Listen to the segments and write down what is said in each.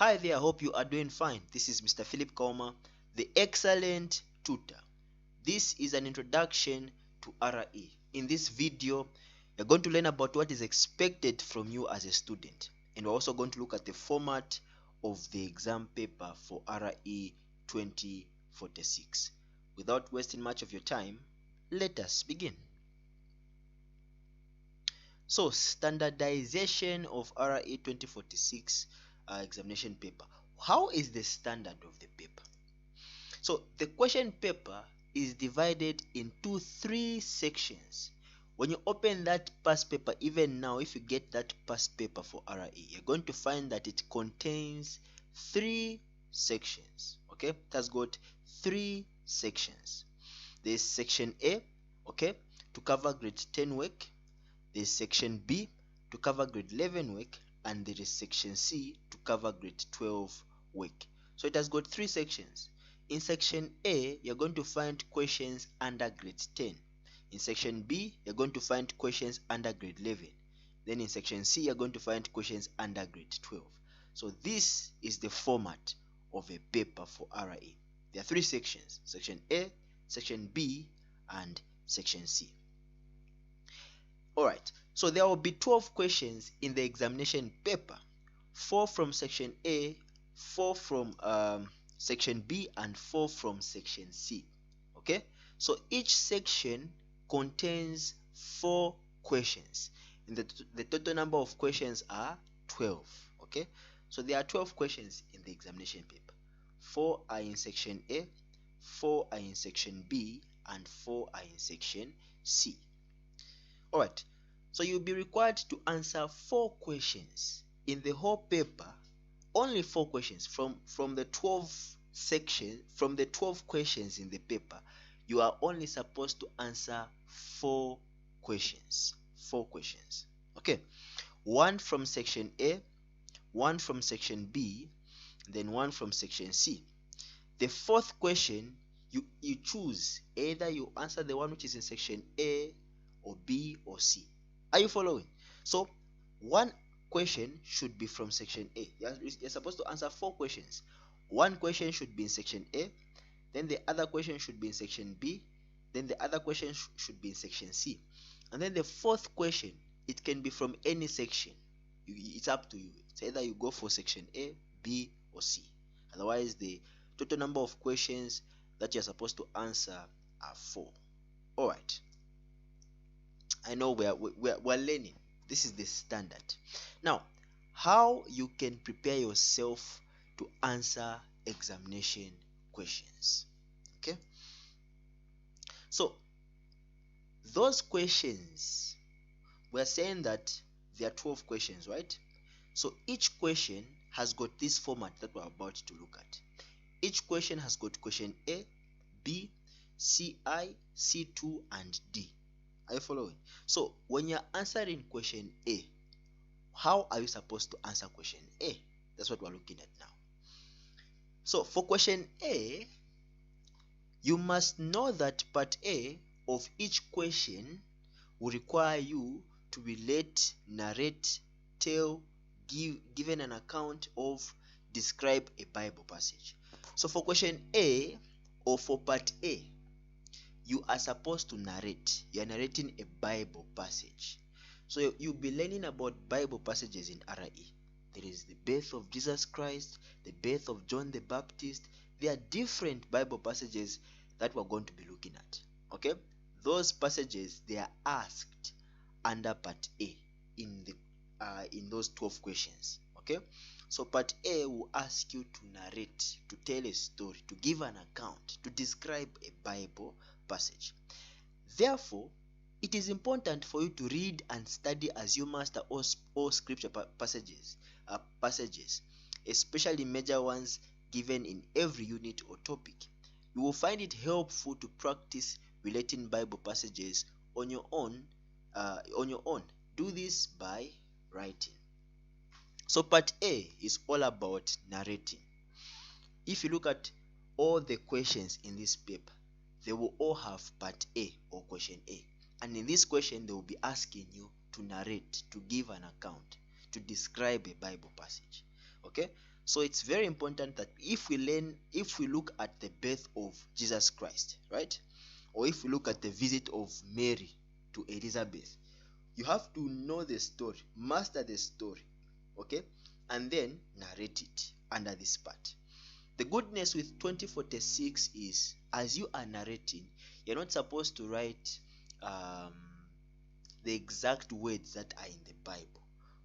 Hi there, I hope you are doing fine. This is Mr. Philip Koma, the excellent tutor. This is an introduction to RE. In this video, you're going to learn about what is expected from you as a student. And we're also going to look at the format of the exam paper for RE 2046. Without wasting much of your time, let us begin. So, standardization of RE 2046 examination paper. How is the standard of the paper? So, the question paper is divided into three sections. When you open that past paper, even now, if you get that past paper for RE, you're going to find that it contains three sections. Okay, it has got three sections. There's section A, okay, to cover grade 10 work. There's section B to cover grade 11 work, and there is section C to cover grade 12 work. So it has got three sections. In section A, you're going to find questions under grade 10. In section B, you're going to find questions under grade 11. Then in section C, you're going to find questions under grade 12. So this is the format of a paper for RE. There are three sections: section A, section B, and section C. Alright, so there will be 12 questions in the examination paper. 4 from section A, 4 from section B, and 4 from section C. Okay, so each section contains 4 questions. And the total number of questions are 12. Okay, so there are 12 questions in the examination paper. 4 are in section A, 4 are in section B, and 4 are in section C. Alright, so you'll be required to answer 4 questions in the whole paper. Only 4 questions from the 12 section, from the 12 questions in the paper. You are only supposed to answer 4 questions. 4 questions. Okay, 1 from section A, 1 from section B, then 1 from section C. The fourth question, you choose. Either you answer the one which is in section A or B or C. Are you following? So one question should be from section A. You're supposed to answer 4 questions. One question should be in section A, then the other question should be in section B, then the other question should be in section C, and then the fourth question, it can be from any section. It's up to you. It's either you go for section A, B, or C. Otherwise, the total number of questions that you're supposed to answer are 4. Alright, I know we're learning. This is the standard. Now, how you can prepare yourself to answer examination questions. Okay, so those questions, we're saying that there are 12 questions, right? So each question has got this format that we're about to look at. Each question has got question A, B, CI, C2, and D. Are you following? So when you're answering question A, how are you supposed to answer question A? That's what we're looking at now. So for question A, you must know that part A of each question will require you to relate, narrate, tell, given an account of, describe a Bible passage. So for question A, or for part A, you are supposed to narrate. You are narrating a Bible passage. So you'll be learning about Bible passages in RE. There is the birth of Jesus Christ, the birth of John the Baptist. There are different Bible passages that we're going to be looking at. Okay, those passages, they are asked under part A in those 12 questions. Okay, so part A will ask you to narrate, to tell a story, to give an account, to describe a Bible passage. Therefore, it is important for you to read and study as you master all scripture passages, especially major ones given in every unit or topic. You will find it helpful to practice relating Bible passages on your own. Do this by writing. So part A is all about narrating. If you look at all the questions in this paper, they will all have part A or question A. And in this question, they will be asking you to narrate, to give an account, to describe a Bible passage. Okay? So it's very important that if we look at the birth of Jesus Christ, right? Or if we look at the visit of Mary to Elizabeth, you have to know the story, master the story, okay? And then narrate it under this part. The goodness with 2046 is, as you are narrating, you're not supposed to write um, the exact words that are in the Bible.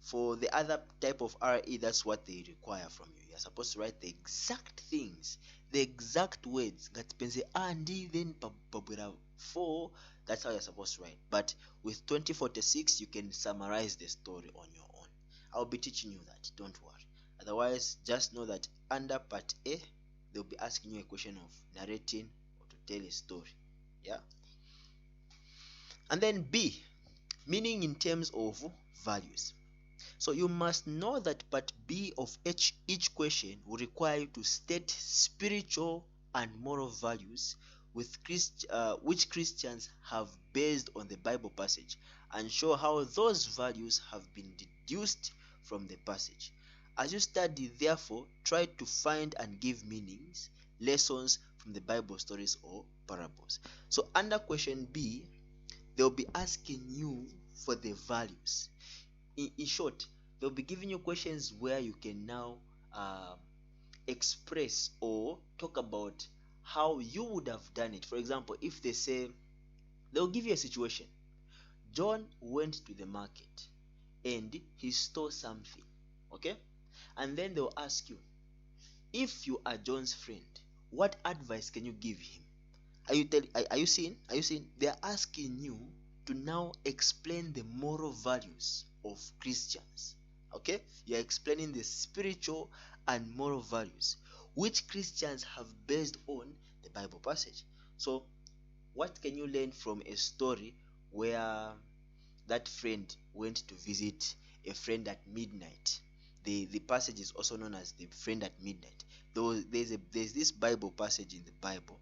For the other type of RE, that's what they require from you. You're supposed to write the exact things, the exact words. Gatpenze andi then pabura 4. That's how you're supposed to write. But with 2046, you can summarize the story on your own. I'll be teaching you that. Don't worry. Otherwise, just know that under part A, they'll be asking you a question of narrating or to tell a story. Yeah. And then B, meaning in terms of values. So you must know that part B of each question will require you to state spiritual and moral values which Christians have based on the Bible passage, and show how those values have been deduced from the passage. As you study, therefore, try to find and give meanings, lessons from the Bible stories or parables. So under question B, they'll be asking you for the values. In short, they'll be giving you questions where you can now express or talk about how you would have done it. For example, if they say, they'll give you a situation. John went to the market and he stole something, okay? And then they'll ask you, if you are John's friend, what advice can you give him? Are you seeing? They are asking you to now explain the moral values of Christians. Okay? You are explaining the spiritual and moral values which Christians have based on the Bible passage. So, what can you learn from a story where that friend went to visit a friend at midnight? The passage is also known as the friend at midnight. Though there's this Bible passage in the Bible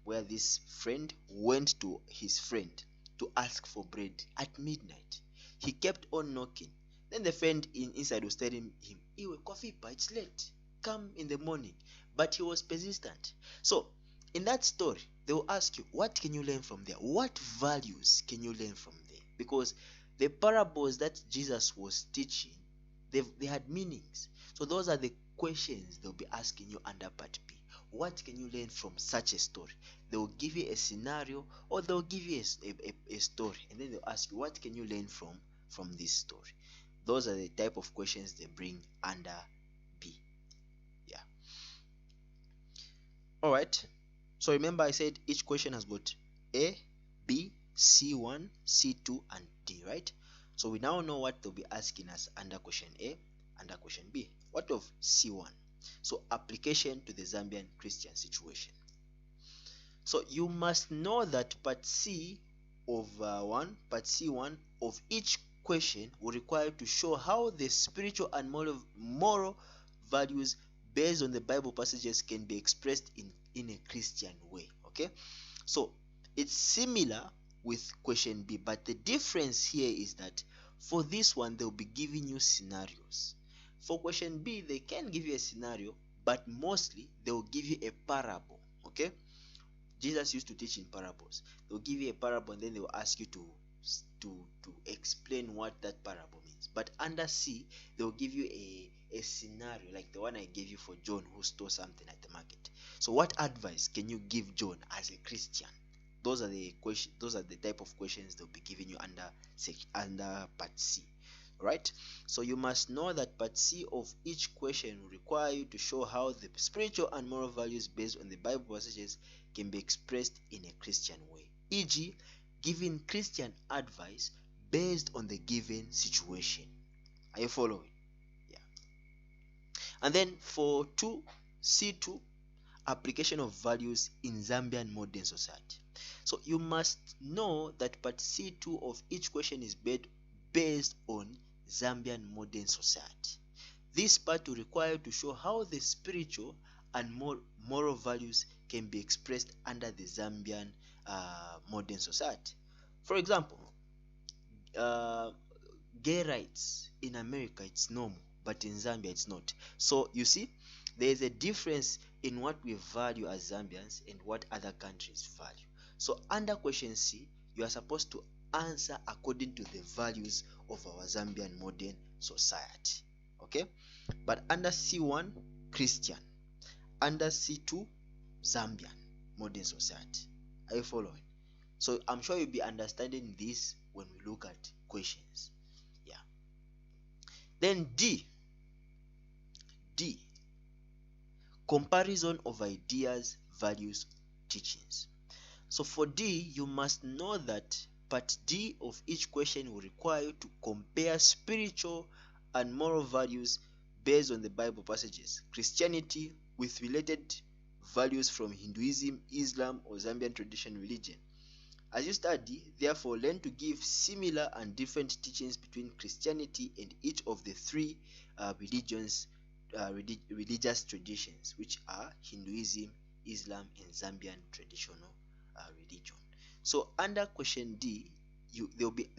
where this friend went to his friend to ask for bread at midnight. He kept on knocking. Then the friend inside was telling him, Iwe coffee, but it's late. Come in the morning. But he was persistent. So in that story, they will ask you, what can you learn from there? What values can you learn from there? Because the parables that Jesus was teaching, they had meanings. So those are the questions they'll be asking you under part B. What can you learn from such a story? They will give you a scenario, or they'll give you a story, and then they'll ask you, what can you learn from this story? Those are the type of questions they bring under B. Yeah. Alright. So remember I said each question has got A, B, C1, C2, and D, right? So we now know what they'll be asking us under question A, under question B. What of C1? So application to the Zambian Christian situation. So you must know that part C1 of each question will require to show how the spiritual and moral values based on the Bible passages can be expressed in a Christian way. Okay, so it's similar with question B, but the difference here is that for this one they'll be giving you scenarios. For question B, they can give you a scenario, but mostly they will give you a parable. Okay, Jesus used to teach in parables. They'll give you a parable and then they will ask you to explain what that parable means. But under C, they will give you a scenario like the one I gave you for John who stole something at the market. So what advice can you give John as a Christian? Those are the questions. Those are the type of questions they'll be giving you under part C. Right? So you must know that part C of each question will require you to show how the spiritual and moral values based on the Bible passages can be expressed in a Christian way, e.g., giving Christian advice based on the given situation. Are you following? Yeah. And then for C2, application of values in Zambian modern society. So you must know that part C2 of each question is based on Zambian modern society. This part will require to show how the spiritual and moral values can be expressed under the Zambian modern society. For example, gay rights in America, it's normal, but in Zambia it's not. So you see, there is a difference in what we value as Zambians and what other countries value. So under question C, you are supposed to answer according to the values of our Zambian modern society. Okay? But under C1, Christian. Under C2, Zambian modern society. Are you following? So I'm sure you'll be understanding this when we look at questions. Yeah. Then D. Comparison of ideas, values, teachings. So for D, you must know that part D of each question will require you to compare spiritual and moral values based on the Bible passages, Christianity with related values from Hinduism, Islam, or Zambian traditional religion. As you study, therefore, learn to give similar and different teachings between Christianity and each of the three religious traditions, which are Hinduism, Islam, and Zambian traditional religion. So under question D,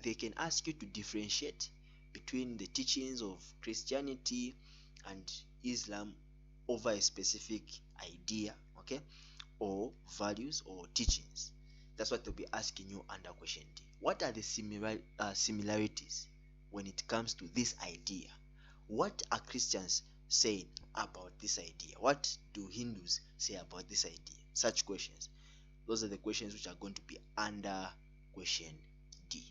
they can ask you to differentiate between the teachings of Christianity and Islam over a specific idea, okay, or values or teachings. That's what they'll be asking you under question D. What are the similarities when it comes to this idea? What are Christians saying about this idea? What do Hindus say about this idea? Such questions. Those are the questions which are going to be under question D.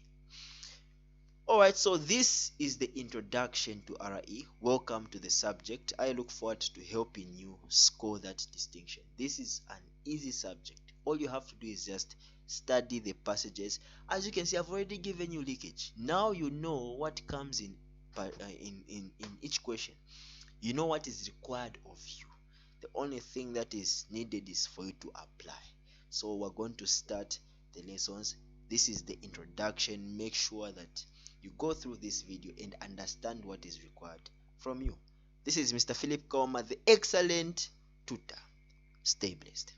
Alright, so this is the introduction to RE. Welcome to the subject. I look forward to helping you score that distinction. This is an easy subject. All you have to do is just study the passages. As you can see, I've already given you leakage. Now you know what comes in each question. You know what is required of you. The only thing that is needed is for you to apply. So we're going to start the lessons. This is the introduction. Make sure that you go through this video and understand what is required from you. This is Mr. Philip Kaoma, the excellent tutor. Stay blessed.